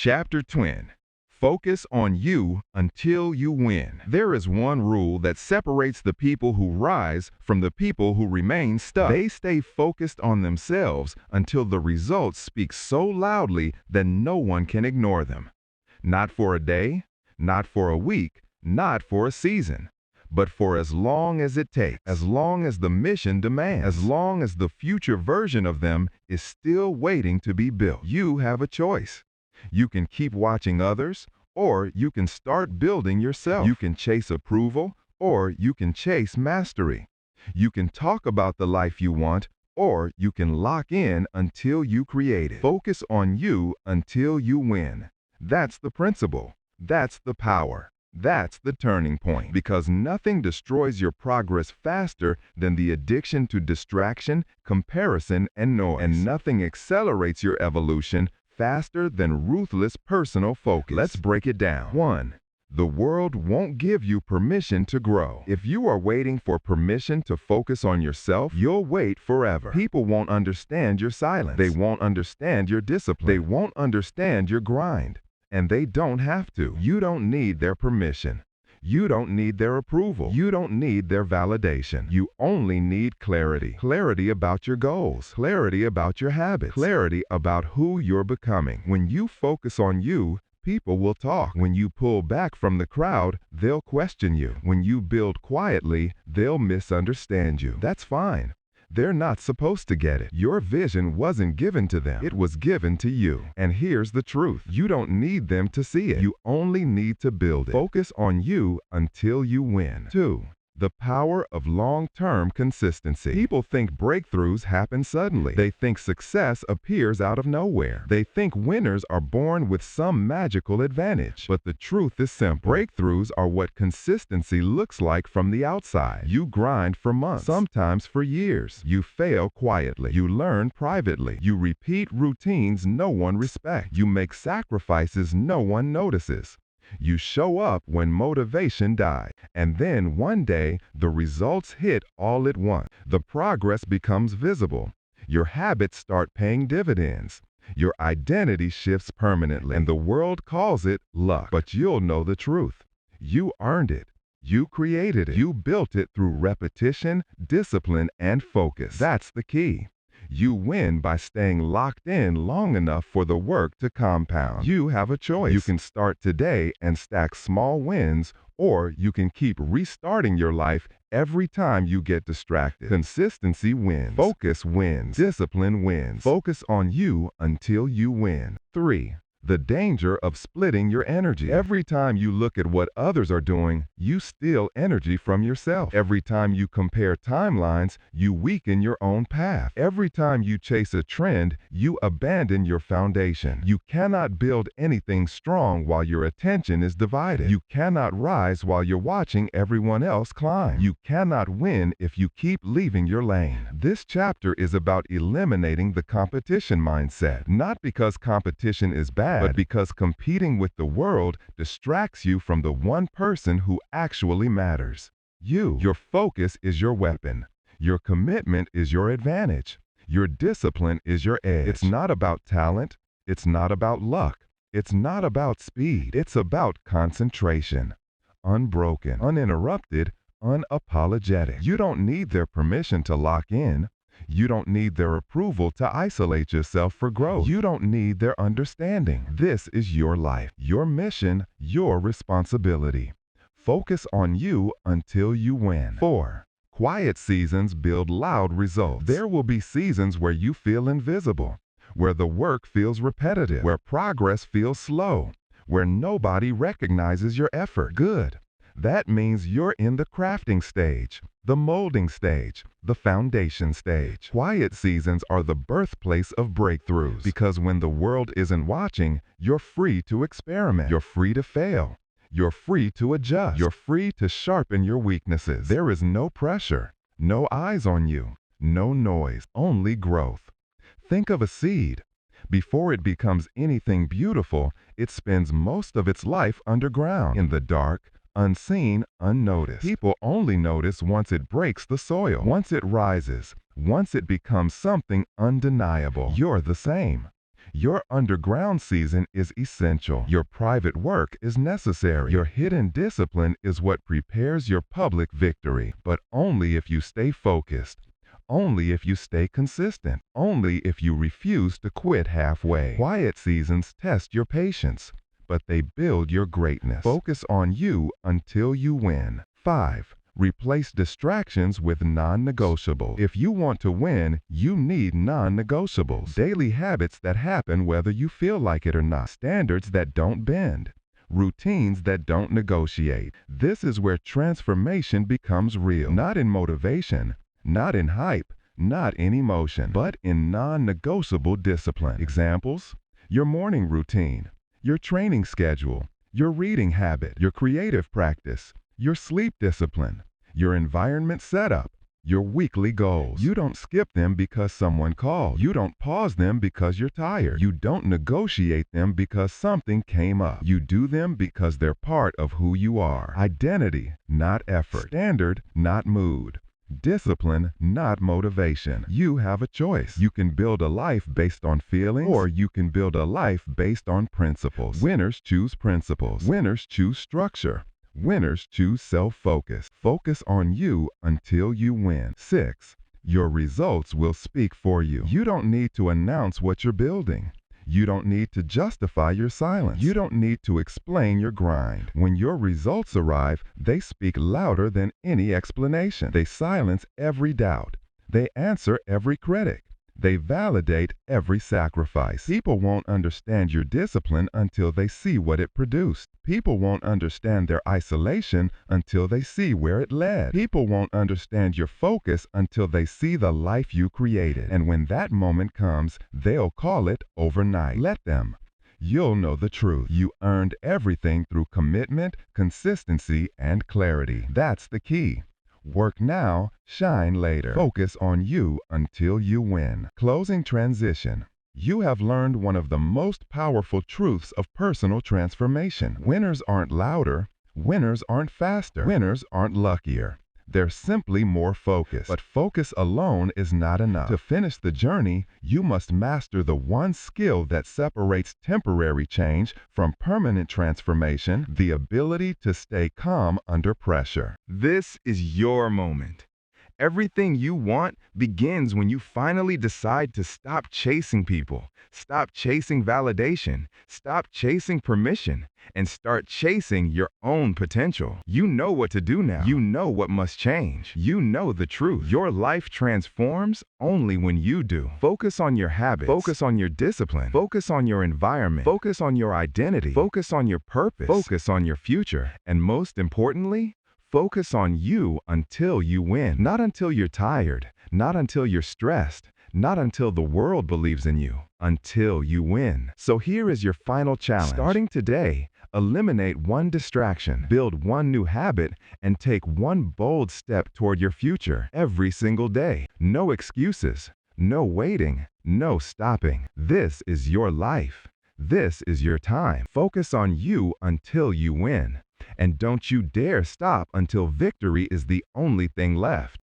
Chapter 10. Focus on you until you win. There is one rule that separates the people who rise from the people who remain stuck. They stay focused on themselves until the results speak so loudly that no one can ignore them. Not for a day, not for a week, not for a season, but for as long as it takes, as long as the mission demands, as long as the future version of them is still waiting to be built. You have a choice. You can keep watching others, or you can start building yourself. You can chase approval, or you can chase mastery. You can talk about the life you want, or you can lock in until you create it. Focus on you until you win. That's the principle. That's the power. That's the turning point. Because nothing destroys your progress faster than the addiction to distraction, comparison, and noise. And nothing accelerates your evolution faster than ruthless personal focus. Let's break it down. 1. The world won't give you permission to grow. If you are waiting for permission to focus on yourself, you'll wait forever. People won't understand your silence. They won't understand your discipline. They won't understand your grind. And they don't have to. You don't need their permission. You don't need their approval. You don't need their validation. You only need clarity. Clarity about your goals. Clarity about your habits. Clarity about who you're becoming. When you focus on you, people will talk. When you pull back from the crowd, they'll question you. When you build quietly, they'll misunderstand you. That's fine. They're not supposed to get it. Your vision wasn't given to them. It was given to you. And here's the truth. You don't need them to see it. You only need to build it. Focus on you until you win. 2. The power of long-term consistency. People think breakthroughs happen suddenly. They think success appears out of nowhere. They think winners are born with some magical advantage. But the truth is simple. Breakthroughs are what consistency looks like from the outside. You grind for months, sometimes for years. You fail quietly. You learn privately. You repeat routines no one respects. You make sacrifices no one notices. You show up when motivation dies, and then one day the results hit all at once. The progress becomes visible. Your habits start paying dividends. Your identity shifts permanently, and the world calls it luck. But you'll know the truth. You earned it. You created it. You built it through repetition, discipline, and focus. That's the key. You win by staying locked in long enough for the work to compound. You have a choice. You can start today and stack small wins, or you can keep restarting your life every time you get distracted. Consistency wins. Focus wins. Discipline wins. Focus on you until you win. 3. The danger of splitting your energy. Every time you look at what others are doing, you steal energy from yourself. Every time you compare timelines, you weaken your own path. Every time you chase a trend, you abandon your foundation. You cannot build anything strong while your attention is divided. You cannot rise while you're watching everyone else climb. You cannot win if you keep leaving your lane. This chapter is about eliminating the competition mindset. Not because competition is bad, but because competing with the world distracts you from the one person who actually matters. You. Your focus is your weapon. Your commitment is your advantage. Your discipline is your edge. It's not about talent. It's not about luck. It's not about speed. It's about concentration. Unbroken, uninterrupted, unapologetic. You don't need their permission to lock in. You don't need their approval to isolate yourself for growth. You don't need their understanding. This is your life, your mission, your responsibility. Focus on you until you win. 4. Quiet seasons build loud results. There will be seasons where you feel invisible, where the work feels repetitive, where progress feels slow, where nobody recognizes your effort. Good. That means you're in the crafting stage, the molding stage, the foundation stage. Quiet seasons are the birthplace of breakthroughs, because when the world isn't watching, you're free to experiment. You're free to fail. You're free to adjust. You're free to sharpen your weaknesses. There is no pressure, no eyes on you, no noise, only growth. Think of a seed. Before it becomes anything beautiful, it spends most of its life underground, in the dark, unseen, unnoticed. People only notice once it breaks the soil, once it rises, once it becomes something undeniable. You're the same. Your underground season is essential. Your private work is necessary. Your hidden discipline is what prepares your public victory. But only if you stay focused. Only if you stay consistent. Only if you refuse to quit halfway. Quiet seasons test your patience, but they build your greatness. Focus on you until you win. 5. Replace distractions with non-negotiables. If you want to win, you need non-negotiables. Daily habits that happen whether you feel like it or not. Standards that don't bend. Routines that don't negotiate. This is where transformation becomes real. Not in motivation, not in hype, not in emotion, but in non-negotiable discipline. Examples: your morning routine, your training schedule, your reading habit, your creative practice, your sleep discipline, your environment setup, your weekly goals. You don't skip them because someone called. You don't pause them because you're tired. You don't negotiate them because something came up. You do them because they're part of who you are. Identity, not effort. Standard, not mood. Discipline, not motivation. You have a choice. You can build a life based on feelings, or you can build a life based on principles. Winners choose principles. Winners choose structure. Winners choose self-focus. Focus on you until you win. 6. Your results will speak for you. You don't need to announce what you're building. You don't need to justify your silence. You don't need to explain your grind. When your results arrive, they speak louder than any explanation. They silence every doubt. They answer every critic. They validate every sacrifice. People won't understand your discipline until they see what it produced. People won't understand their isolation until they see where it led. People won't understand your focus until they see the life you created. And when that moment comes, they'll call it overnight. Let them. You'll know the truth. You earned everything through commitment, consistency, and clarity. That's the key. Work now, shine later. Focus on you until you win. Closing transition. You have learned one of the most powerful truths of personal transformation. Winners aren't louder. Winners aren't faster. Winners aren't luckier. They're simply more focused. But focus alone is not enough. To finish the journey, you must master the one skill that separates temporary change from permanent transformation: the ability to stay calm under pressure. This is your moment. Everything you want begins when you finally decide to stop chasing people, stop chasing validation, stop chasing permission, and start chasing your own potential. You know what to do now. You know what must change. You know the truth. Your life transforms only when you do. Focus on your habits. Focus on your discipline. Focus on your environment. Focus on your identity. Focus on your purpose. Focus on your future. And most importantly, focus on you until you win. Not until you're tired. Not until you're stressed. Not until the world believes in you. Until you win. So here is your final challenge. Starting today, eliminate one distraction, build one new habit, and take one bold step toward your future every single day. No excuses. No waiting. No stopping. This is your life. This is your time. Focus on you until you win. And don't you dare stop until victory is the only thing left.